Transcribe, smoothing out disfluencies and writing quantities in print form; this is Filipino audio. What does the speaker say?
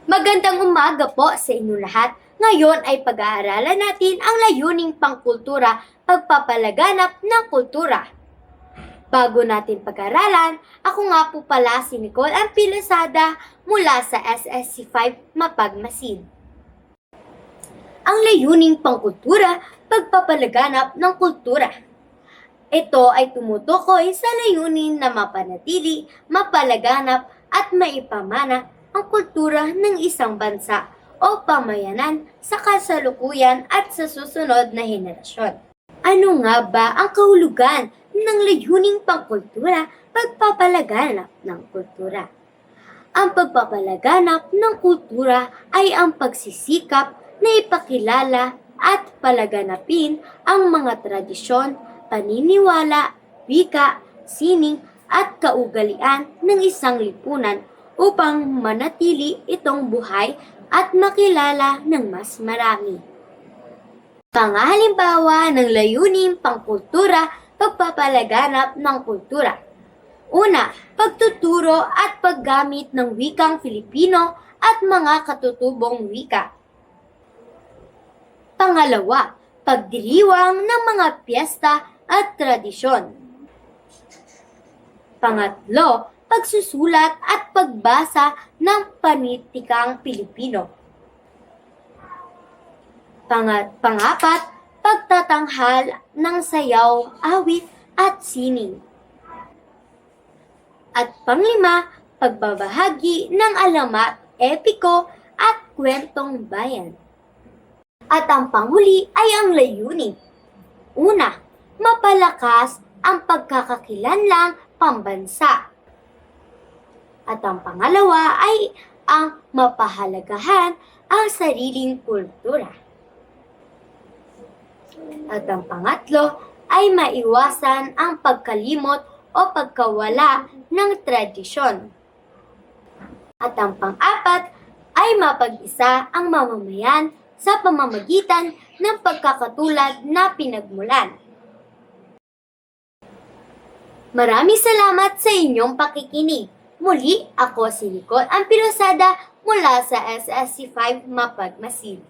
Magandang umaga po sa inyo lahat. Ngayon ay pag-aaralan natin ang layuning pangkultura, pagpapalaganap ng kultura. Bago natin pag-aralan, ako nga po pala si Nicole ang Pilasada mula sa SSC5 Mapagmasid. Ang layuning pangkultura, pagpapalaganap ng kultura. Ito ay tumutukoy sa layunin na mapanatili, mapalaganap at maipamana ang kultura ng isang bansa o pamayanan sa kasalukuyan at sa susunod na henerasyon. Ano nga ba ang kahulugan ng layuning pangkultura, pagpapalaganap ng kultura? Ang pagpapalaganap ng kultura ay ang pagsisikap na ipakilala at palaganapin ang mga tradisyon, paniniwala, wika, sining at kaugalian ng isang lipunan upang manatili itong buhay at makilala ng mas marami. Pangahalimbawa ng layuning pangkultura, pagpapalaganap ng kultura. Una, pagtuturo at paggamit ng wikang Filipino at mga katutubong wika. Pangalawa, pagdiriwang ng mga piyesta at tradisyon. Pangatlo, pagsusulat at pagbasa ng panitikang Pilipino. Pangapat, pagtatanghal ng sayaw, awit at sining. At panglima, pagbabahagi ng alamat, epiko at kwentong bayan. At ang panghuli ay ang layunin. Una, mapalakas ang pagkakakilanlang pambansa. At ang pangalawa ay ang mapahalagahan ang sariling kultura. At ang pangatlo ay maiwasan ang pagkalimot o pagkawala ng tradisyon. At ang pang-apat ay mapag-isa ang mamamayan sa pamamagitan ng pagkakatulad na pinagmulan. Maraming salamat sa inyong pakikinig. Muli, ako si Nicole ang Pilasada mula sa SSC5 Mapagmasid.